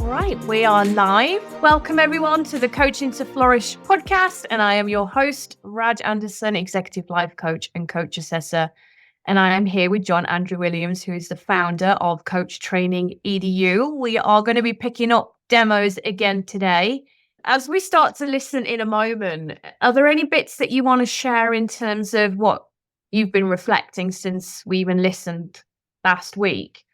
right, we are live. Welcome everyone to the Coaching to Flourish podcast. And I am your host, Raj Anderson, Executive Life Coach and Coach Assessor. And I am here with John Andrew Williams, who is the founder of Coach Training EDU. We are going to be picking up demos again today. As we start to listen in a moment, are there any bits that you want to share in terms of what you've been reflecting since we even listened last week?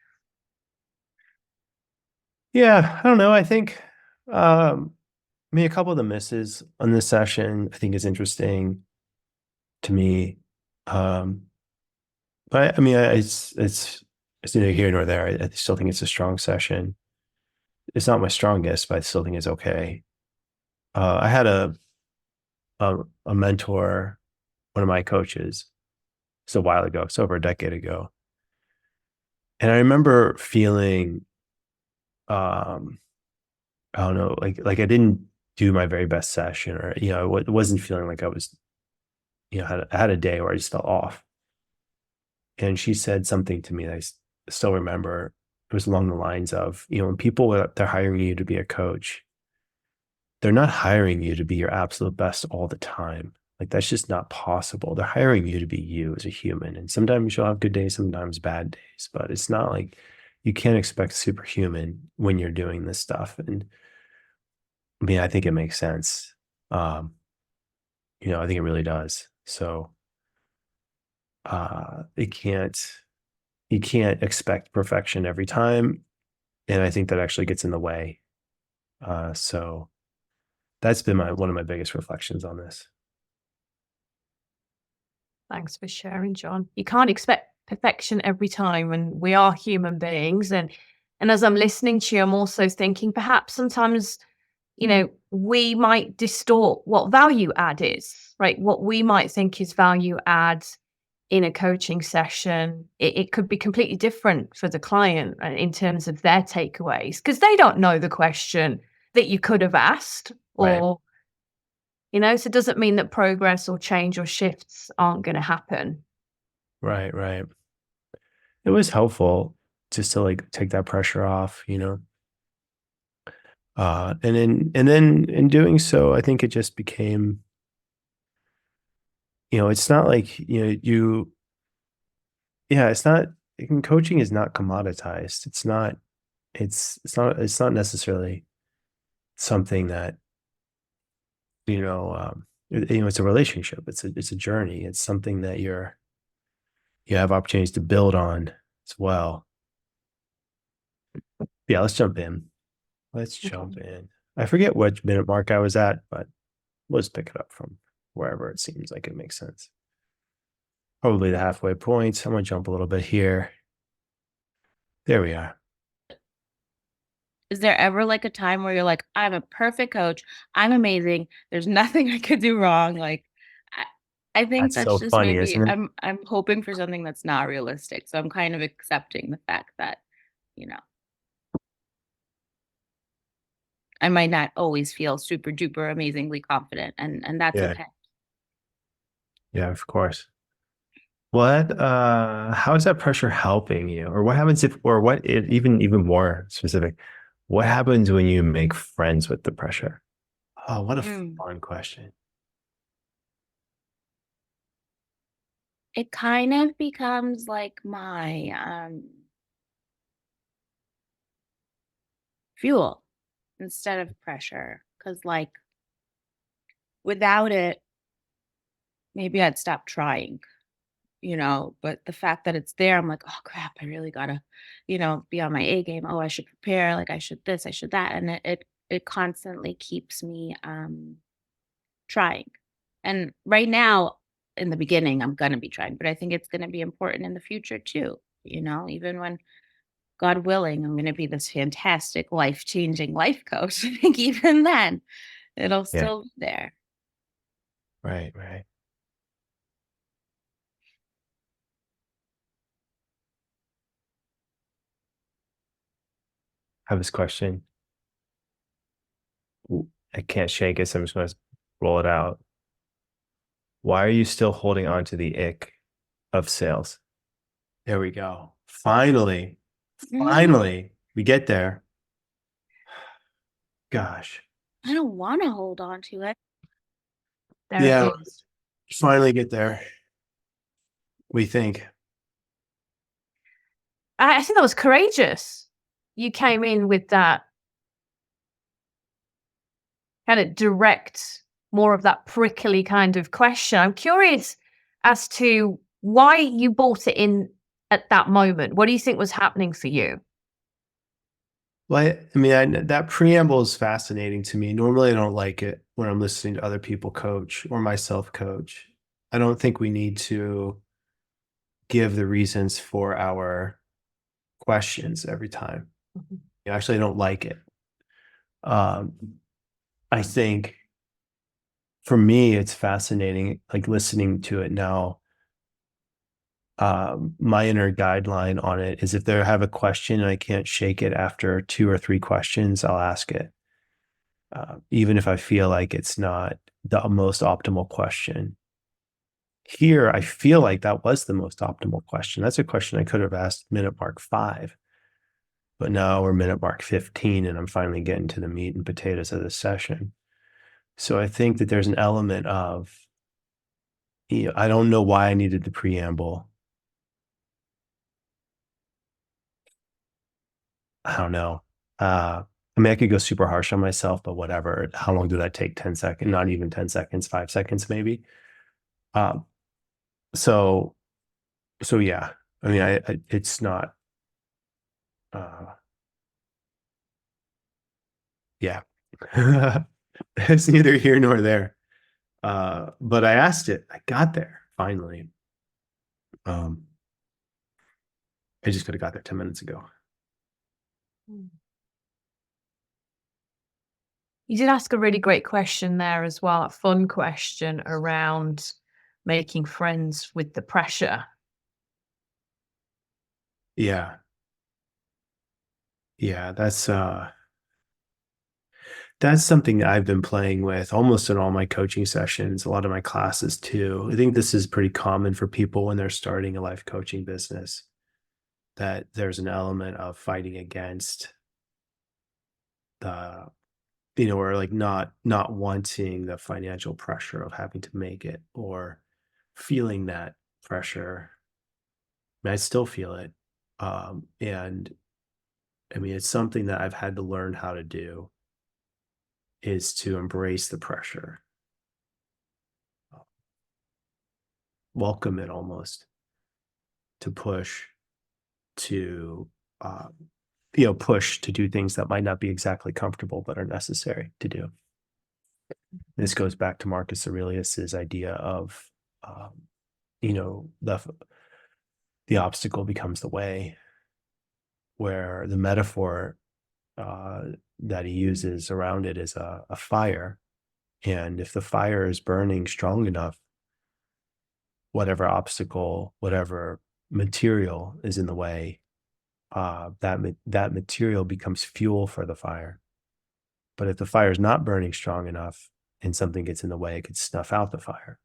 Yeah, I don't know. I think, a couple of the misses on this session, I think is interesting to me. But I mean, it's neither here nor there. I still think it's a strong session. It's not my strongest, but I still think it's okay. I had a mentor, one of my coaches, it's a while ago. It's over a decade ago, and I remember feeling, um, I don't know, like I didn't do my very best session, or it wasn't feeling like I was, I had a day where I just felt off. And she said something to me that I still remember. It was along the lines of, when people they're hiring you to be a coach, they're not hiring you to be your absolute best all the time. Like that's just not possible. They're hiring you to be you as a human. And sometimes you'll have good days, sometimes bad days, but it's not like you can't expect superhuman when you're doing this stuff. And I mean, I think it makes sense. I think it really does. So you can't expect perfection every time. And I think that actually gets in the way. So that's been one of my biggest reflections on this. Thanks for sharing, John. You can't expect perfection every time, and we are human beings. And as I'm listening to you, I'm also thinking perhaps sometimes, we might distort what value add is, right? What we might think is value add in a coaching session, it could be completely different for the client in terms of their takeaways, because they don't know the question that you could have asked, or so it doesn't mean that progress or change or shifts aren't going to happen. Right. It was helpful just to take that pressure off, and then in doing so, I think it just became, it's not like, it's not, coaching is not commoditized. It's not necessarily something that, it's a relationship. It's a journey. It's something that you have opportunities to build on as well. Yeah, let's jump in. I forget what minute mark I was at, but we'll just pick it up from wherever it seems like it makes sense. Probably the halfway point. I'm going to jump a little bit here. There we are. Is there ever a time where you're like, I'm a perfect coach, I'm amazing, there's nothing I could do wrong? I think that's so just funny, maybe isn't it? I'm hoping for something that's not realistic. So I'm kind of accepting the fact that, I might not always feel super duper amazingly confident, and that's okay. Yeah, of course. How is that pressure helping you? Or what happens even more specific, what happens when you make friends with the pressure? Oh, what a fun question. It kind of becomes like my fuel instead of pressure. Because without it, maybe I'd stop trying, but the fact that it's there, I'm like, oh crap, I really gotta, be on my A game. Oh, I should prepare. I should this, I should that. And it constantly keeps me trying. And right now, in the beginning, I'm gonna be trying, but I think it's gonna be important in the future too. Even when, God willing, I'm gonna be this fantastic, life-changing life coach. I think even then, it'll still be there. Right. I have this question. I can't shake it, so I'm just going to roll it out. Why are you still holding on to the ick of sales? There we go. Finally, we get there. Gosh. I don't want to hold on to it. There Yeah. it is. Finally get there. We think. I think that was courageous. You came in with that kind of direct, more of that prickly kind of question. I'm curious as to why you brought it in at that moment. What do you think was happening for you? Well, I mean, that preamble is fascinating to me. Normally, I don't like it when I'm listening to other people coach or myself coach. I don't think we need to give the reasons for our questions every time. Mhm. Actually, I don't like it. Um, I think for me, it's fascinating, like listening to it now. My inner guideline on it is if I have a question and I can't shake it after 2 or 3 questions, I'll ask it. Even if I feel like it's not the most optimal question. Here, I feel like that was the most optimal question. That's a question I could have asked minute mark 5, but now we're minute mark 15 and I'm finally getting to the meat and potatoes of this session. So I think that there's an element of, I don't know why I needed the preamble. I don't know. I mean, I could go super harsh on myself, but whatever. How long did that take? 10 seconds, not even 10 seconds, 5 seconds, maybe. Um, so, so yeah, I mean, it's not, uh, yeah, it's neither here nor there. But I asked it, I got there finally. Um, I just could have got there 10 minutes ago. Mm. You did ask a really great question there as well, a fun question around making friends with the pressure. Yeah. Yeah. That's something that I've been playing with almost in all my coaching sessions, a lot of my classes too. I think this is pretty common for people when they're starting a life coaching business, that there's an element of fighting against the, or like not wanting the financial pressure of having to make it, or feeling that pressure. I mean, I still feel it. And I mean, it's something that I've had to learn how to do, is to embrace the pressure, welcome it almost, to push, to uh, push to do things that might not be exactly comfortable but are necessary to do. This goes back to Marcus Aurelius's idea of, you know, the obstacle becomes the way, where the metaphor uh, that he uses around it is a fire. And if the fire is burning strong enough, whatever obstacle, whatever material is in the way, that material becomes fuel for the fire. But if the fire is not burning strong enough and something gets in the way, it could snuff out the fire.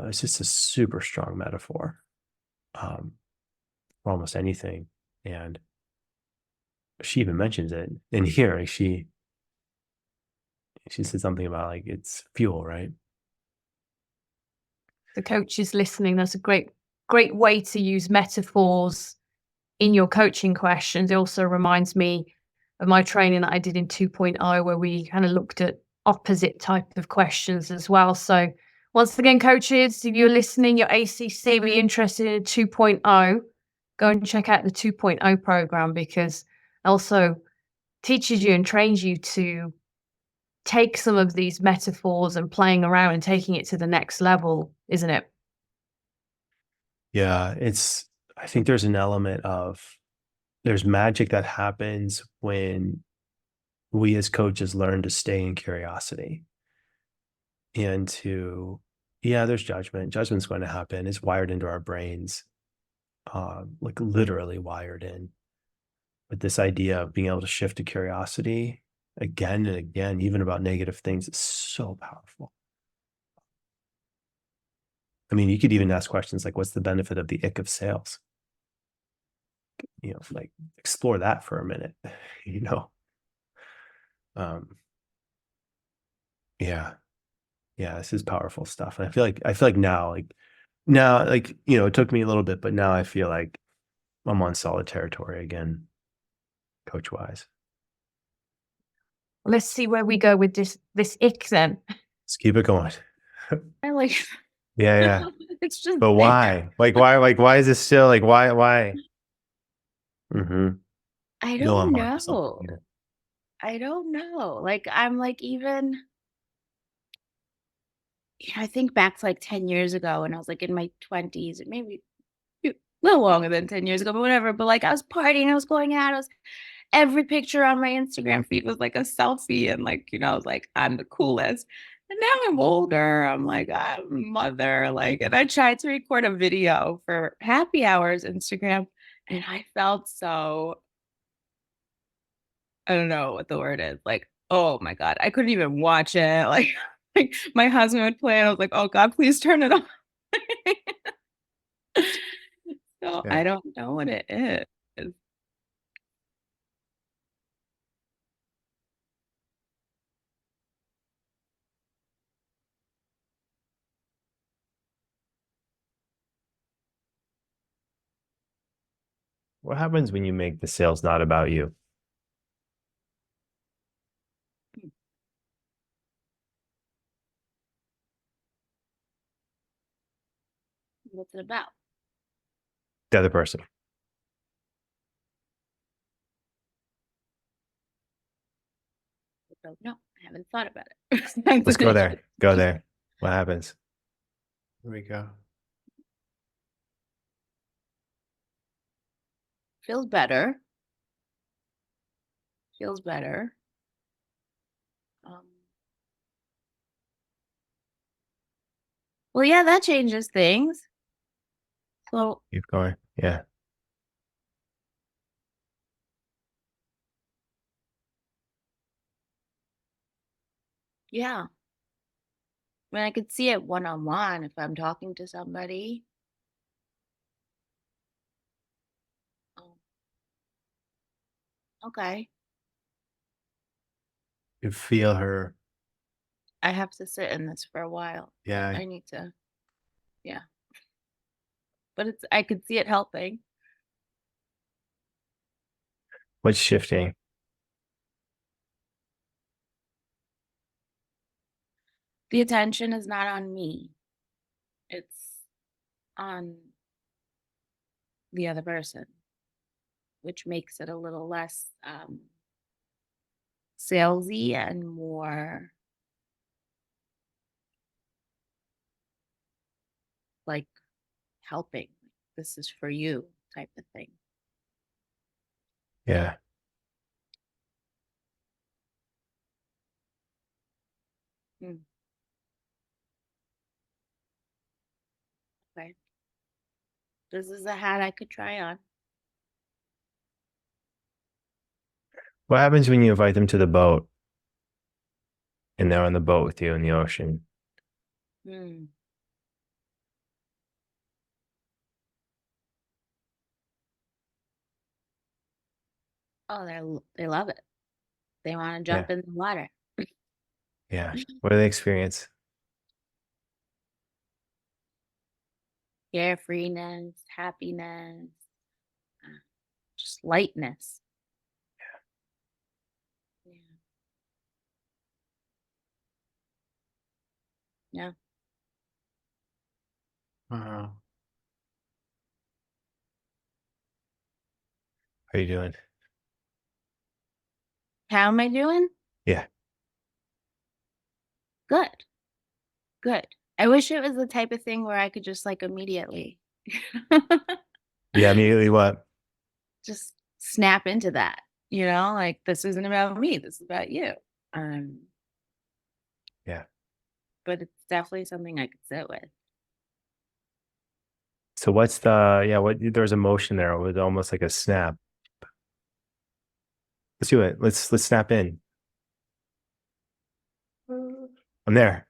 It's just a super strong metaphor, for almost anything. And she even mentions it in here. Like she said something about like it's fuel, right? The coaches listening, that's a great way to use metaphors in your coaching questions. It also reminds me of my training that I did in 2.0, where we kind of looked at opposite type of questions as well. So once again, coaches, if you're listening, your ACC, be interested in 2.0, go and check out the 2.0 program, because it also teaches you and trains you to take some of these metaphors and playing around and taking it to the next level, isn't it? Yeah, I think there's an element of, there's magic that happens when we as coaches learn to stay in curiosity, and to, yeah, there's judgment. Judgment's going to happen. It's wired into our brains, like literally wired in. But this idea of being able to shift to curiosity again and again, even about negative things, is so powerful. I mean, you could even ask questions like, what's the benefit of the ick of sales? Like explore that for a minute, you know? Yeah. Yeah, this is powerful stuff. And I feel like now, it took me a little bit, but now I feel like I'm on solid territory again, coach wise. Let's see where we go with this ick then. Let's keep it going. I like Yeah. it's just But there. why? Why is this still why? Mm-hmm. I No, don't I'm onto something know. here. I don't know. Like I'm like even I think back to like 10 years ago when I was like in my 20s, or maybe a little longer than 10 years ago, but whatever. But like I was partying, I was going out, every picture on my Instagram feed was like a selfie, and like, I was like, I'm the coolest. And now I'm older. I'm like, I'm a mother. Like, and I tried to record a video for Happy Hours Instagram, and I felt so, I don't know what the word is. Like, oh my God, I couldn't even watch it. Like my husband would play, and I was like, oh God, please turn it off. So Yeah. I don't know what it is. What happens when you make the sales not about you? What's it about? The other person. I don't know. I haven't thought about it. Let's go there. Go there. What happens? Here we go. Feels better. Feels better. Um, well, yeah, that changes things. So, Keep going. Yeah. yeah. I mean, I could see it one-on-one if I'm talking to somebody. Oh, okay. You feel her. I have to sit in this for a while. Yeah. I need to, yeah. But I could see it helping. What's shifting? The attention is not on me. It's on the other person, which makes it a little less salesy and more like helping. This is for you type of thing. Yeah. Mm. Okay. This is a hat I could try on. What happens when you invite them to the boat and they're on the boat with you in the ocean? Mm. Oh, they love it. They want to jump Yeah. in the water. Yeah. What do they experience? Carefreeness, happiness, uh, just lightness. Yeah. Yeah. How are you doing? How am I doing? Yeah. Good. Good. I wish it was the type of thing where I could just like immediately Yeah. Immediately what? just snap into that, like this isn't about me, this is about you. Yeah. But it's definitely something I could sit with. So what's there's emotion there with almost like a snap. Let's do it. Let's snap in. I'm there.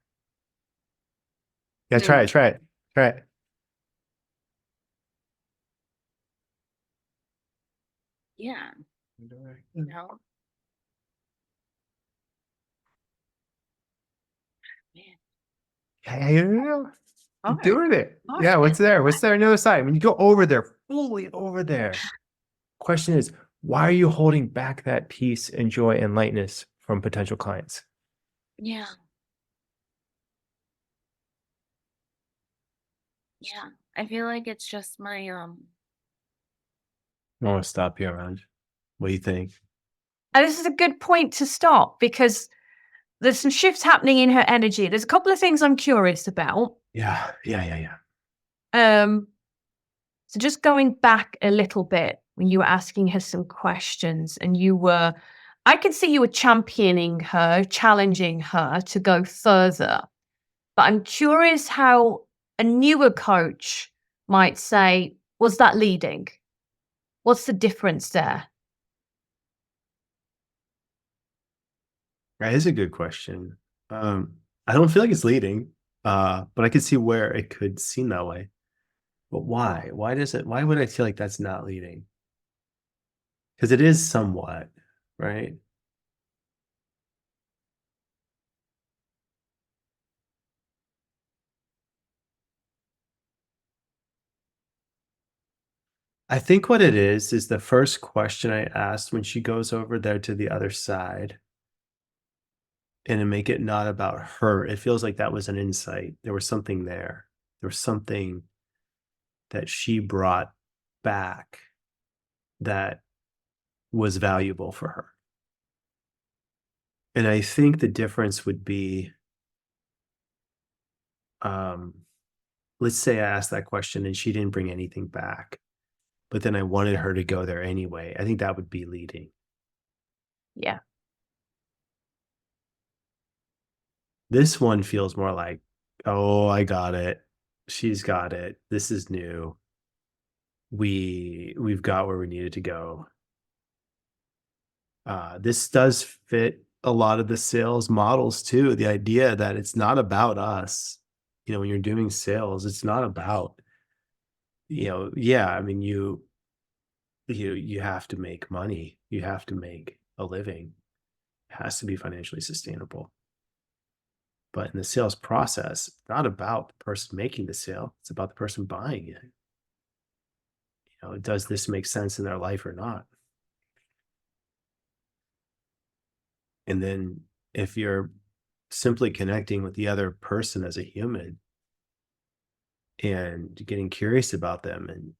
Yeah, try it. Try it. Try it. Yeah. You know, Yeah, you're Hard. doing it. Hard. Yeah, what's there? What's there on the other side? When you go over there, fully over there. Question is, why are you holding back that peace and joy and lightness from potential clients? Yeah. Yeah. I feel like it's just my I want to stop you around. What do you think? And this is a good point to stop because there's some shifts happening in her energy. There's a couple of things I'm curious about. Yeah. Um, so just going back a little bit when you were asking her some questions and I could see you were championing her, challenging her to go further. But I'm curious how a newer coach might say, was that leading? What's the difference there? That is a good question. I don't feel like it's leading, but I could see where it could seem that way. But why? Why would I feel like that's not leading? Because it is somewhat, right? I think what it is the first question I asked when she goes over there to the other side and to make it not about her. It feels like that was an insight. There was something there. There was something that she brought back that was valuable for her. And I think the difference would be, um, let's say I asked that question and she didn't bring anything back, but then I wanted her to go there anyway. I think that would be leading. Yeah. This one feels more like, oh, I got it. She's got it. This is new. We've got where we needed to go. This does fit a lot of the sales models too. The idea that it's not about us. When you're doing sales, it's not about, yeah, I mean, you have to make money. You have to make a living. It has to be financially sustainable. But in the sales process, it's not about the person making the sale. It's about the person buying it. Does this make sense in their life or not? And then if you're simply connecting with the other person as a human and getting curious about them, and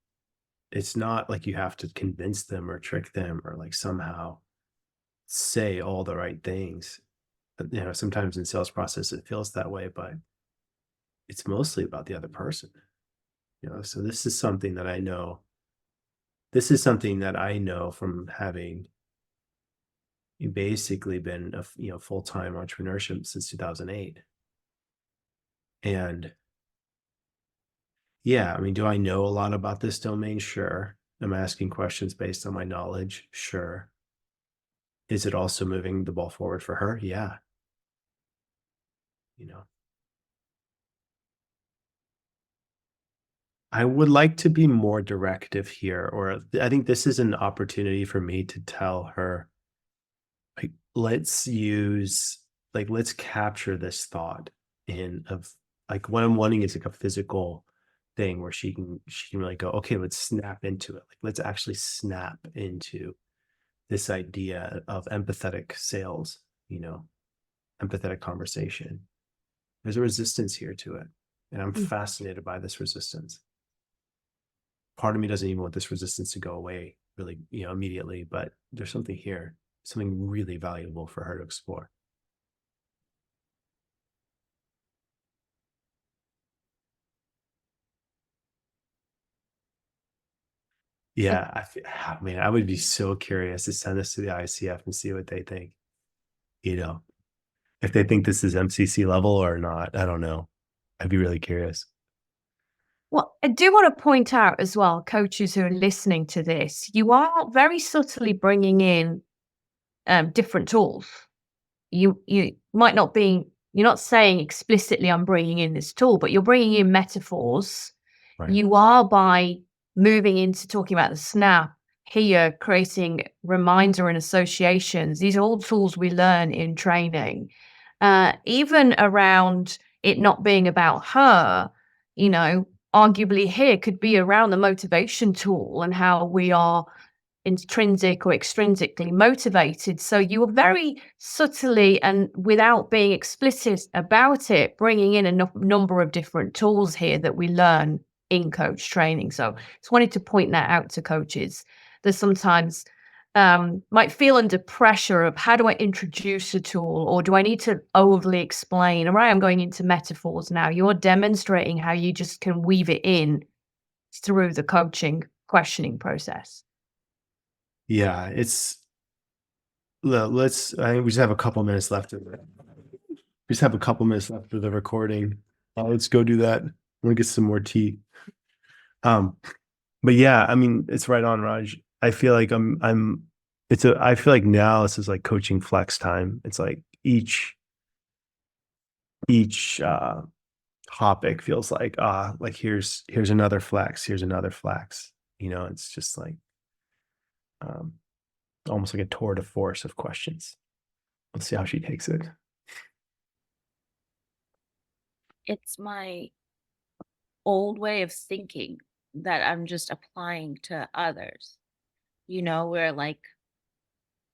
it's not like you have to convince them or trick them or like somehow say all the right things. Sometimes in sales process it feels that way, but it's mostly about the other person. So this is something that I know. This is something that I know from having basically been a full-time entrepreneurship since 2008. And yeah, I mean, do I know a lot about this domain? Sure. Am I asking questions based on my knowledge? Sure. Is it also moving the ball forward for her? Yeah. I would like to be more directive here, or I think this is an opportunity for me to tell her, like, let's capture this thought of like what I'm wanting is like a physical thing where she can really go, okay, let's snap into it. Like, let's actually snap into this idea of empathetic sales, empathetic conversation. There's a resistance here to it. And I'm fascinated by this resistance. Part of me doesn't even want this resistance to go away really, immediately, but there's something here, something really valuable for her to explore. Yeah, I would be so curious to send this to the ICF and see what they think. If they think this is MCC level or not, I don't know. I'd be really curious. Well, I do want to point out as well, coaches who are listening to this, you are very subtly bringing in different tools. You might not be, you're not saying explicitly, I'm bringing in this tool, but you're bringing in metaphors. Right. You are, by moving into talking about the snap here, creating reminder and associations. These are all tools we learn in training. even around it not being about her, arguably here could be around the motivation tool and how we are intrinsic or extrinsically motivated. So you are very subtly and without being explicit about it, bringing in a number of different tools here that we learn in coach training. So just wanted to point that out to coaches. There's sometimes might feel under pressure of how do I introduce a tool, or do I need to overly explain? All right, I'm going into metaphors now. You're demonstrating how you just can weave it in through the coaching questioning process. Yeah, I think we just have a couple minutes left of it. We just have a couple minutes left of the recording. Let's go do that. I'm gonna get some more tea. But yeah, I mean, it's right on, Raj. I feel like I feel like now this is like coaching flex time. It's like each topic feels like here's another flex, here's another flex. It's just like almost like a tour de force of questions. Let's see how she takes it. It's my old way of thinking that I'm just applying to others, where like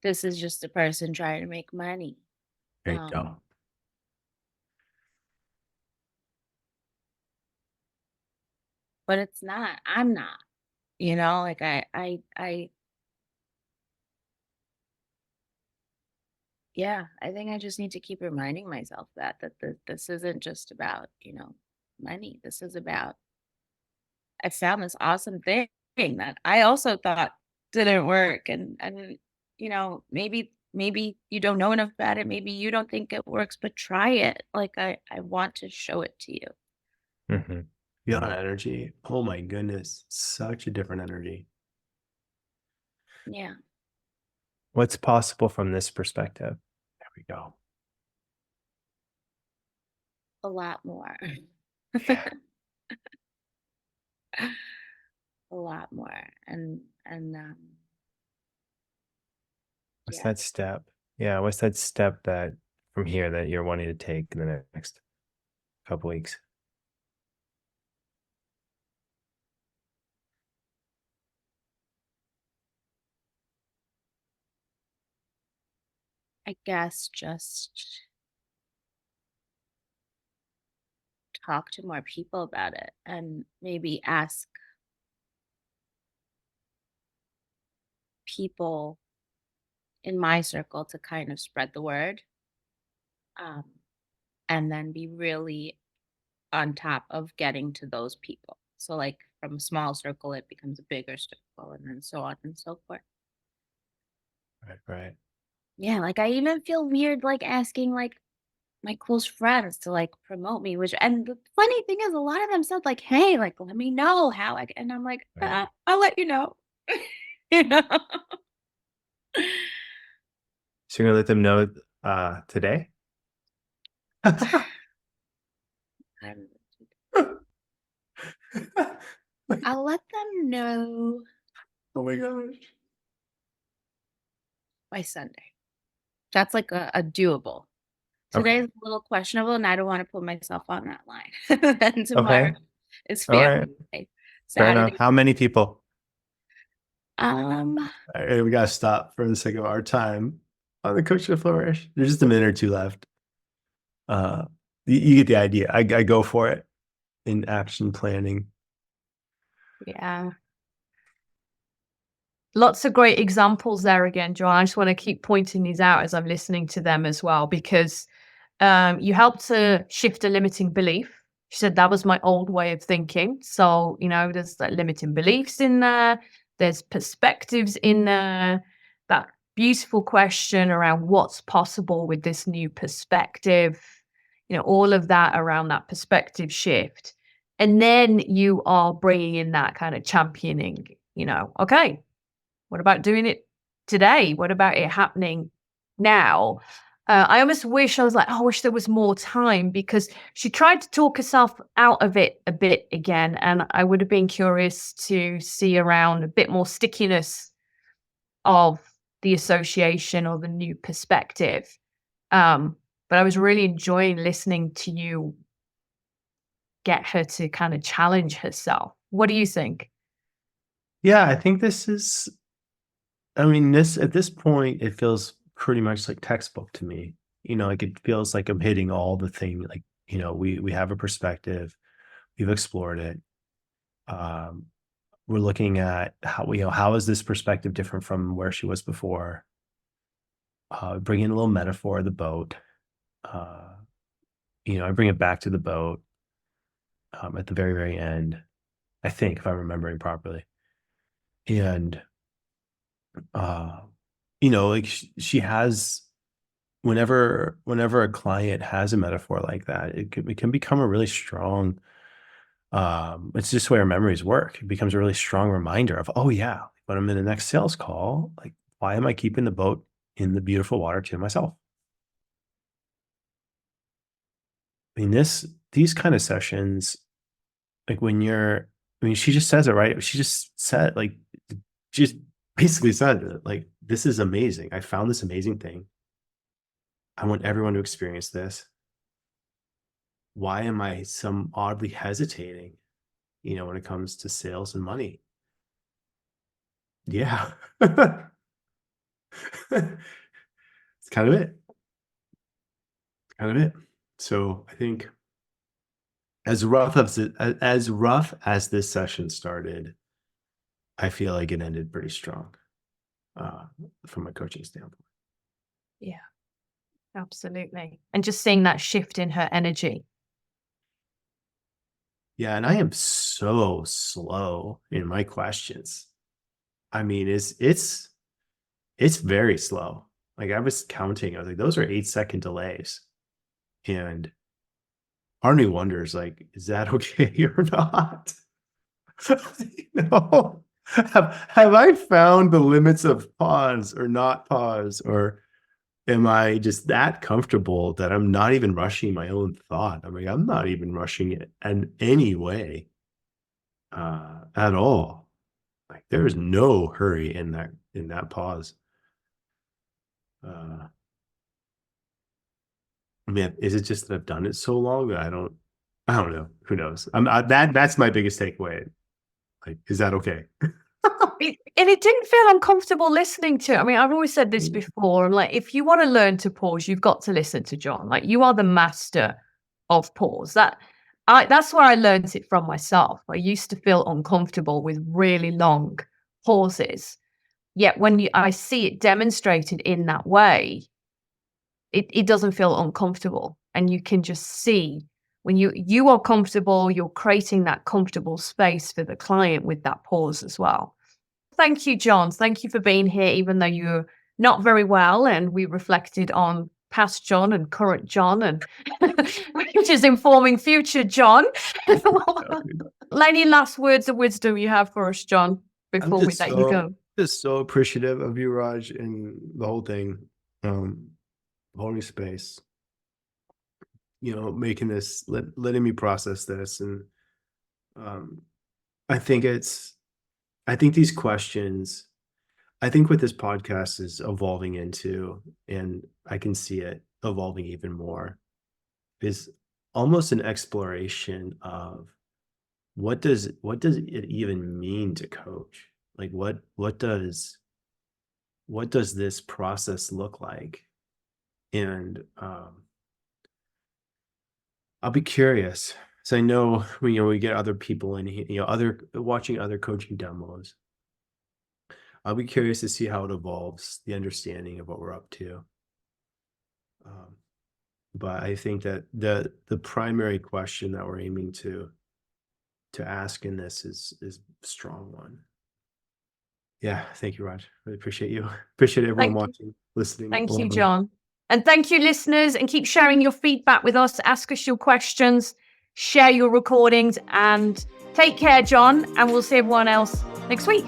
this is just a person trying to make money. There you go. But it's not. I'm not. Like yeah, I think I just need to keep reminding myself that this isn't just about, money. This is about I found this awesome thing that I also thought didn't work, and maybe you don't know enough about it, maybe you don't think it works, but try it. Like I want to show it to you. Mm-hmm. Feel that energy. Oh my goodness, such a different energy. Yeah. What's possible from this perspective? There we go. A lot more. Yeah. A lot more. And What's yeah. that step? Yeah, what's that step that from here that you're wanting to take in the next couple weeks? I guess just talk to more people about it and maybe ask people in my circle to kind of spread the word, um, and then be really on top of getting to those people. So like from a small circle, it becomes a bigger circle, and then so on and so forth. Right. Yeah, like I even feel weird like asking like my close friends to like promote me, and the funny thing is a lot of them said like, "Hey, like let me know how I," and I'm like, Right. I'll let you know." you know? So you're gonna let them know today? I'm- I'll let them know Oh my gosh. by Sunday. That's like a doable. Okay. Today's a little questionable, and I don't want to put myself on that line. Then tomorrow Okay. is All right. family day. Fair enough. Saturday. How many people? Um, All right, we gotta stop for the sake of our time on the Coach to Flourish. There's just a minute or two left. You get the idea. I go for it in action planning. Yeah. Lots of great examples there again, Joanne. I just want to keep pointing these out as I'm listening to them as well, because you helped to shift a limiting belief. She said that was my old way of thinking. So, there's like limiting beliefs in there. There's perspectives in there. That beautiful question around what's possible with this new perspective. All of that around that perspective shift. And then you are bringing in that kind of championing, okay, what about doing it today? What about it happening now? I almost wish I was like, oh, I wish there was more time, because she tried to talk herself out of it a bit again. And I would have been curious to see around a bit more stickiness of the association or the new perspective. But but I was really enjoying listening to you get her to kind of challenge herself. What do you think? Yeah, I think this is, I mean, this at this point, it feels pretty much like textbook to me. Like it feels like I'm hitting all the things. Like, we have a perspective, we've explored it. Um, we're looking at how is this perspective different from where she was before? Bring in a little metaphor of the boat. Uh, I bring it back to the boat at the very, very end, I think, if I'm remembering properly. And, uh, like she has, whenever a client has a metaphor like that, it can become a really strong, it's just the way our memories work. It becomes a really strong reminder of, oh yeah, when I'm in the next sales call, like, why am I keeping the boat in the beautiful water to myself? I mean, these kind of sessions, like she just says it, right? She just said, like, she just basically said it, like, this is amazing. I found this amazing thing. I want everyone to experience this. Why am I some oddly hesitating, when it comes to sales and money? Yeah. It's kind of it. Kind of it. So I think as rough as this session started, I feel like it ended pretty strong uh, from a coaching standpoint. Yeah, absolutely. And just seeing that shift in her energy. Yeah, and I am so slow in my questions. I mean, it's very slow. Like I was counting, I was like, those are 8-second delays. And part of me wonders, like, is that okay or not? Have I found the limits of pause or not pause, or am I just that comfortable that I'm not even rushing my own thought? I mean, I'm not even rushing it in any way at all. Like there's no hurry in that pause. Uh, I mean, is it just that I've done it so long that I don't know. Who knows? That's my biggest takeaway. Like, is that okay? And it didn't feel uncomfortable listening to it. I mean, I've always said this before. I'm like, if you want to learn to pause, you've got to listen to John. Like, you are the master of pause. That's where I learned it from myself. I used to feel uncomfortable with really long pauses. Yet when I see it demonstrated in that way, it doesn't feel uncomfortable. And you can just see when you are comfortable, you're creating that comfortable space for the client with that pause as well. Thank you, John. Thank you for being here, even though you're not very well. And we reflected on past John and current John, and which is informing future John. Any last words of wisdom you have for us, John, before we let you go? Just so appreciative of you, Raj, and the whole thing, holding space, making this, letting me process this. And I think these questions, I think what this podcast is evolving into, and I can see it evolving even more, is almost an exploration of what does it even mean to coach? Like what does this process look like? And I'll be curious. So I know we get other people in here, watching other coaching demos. I'll be curious to see how it evolves, the understanding of what we're up to. But I think that the primary question that we're aiming to ask in this is a strong one. Yeah, thank you, Raj. Really appreciate you. Appreciate everyone watching, listening. Thank you, John. And thank you, listeners, and keep sharing your feedback with us. Ask us your questions, share your recordings, and take care, John. And we'll see everyone else next week.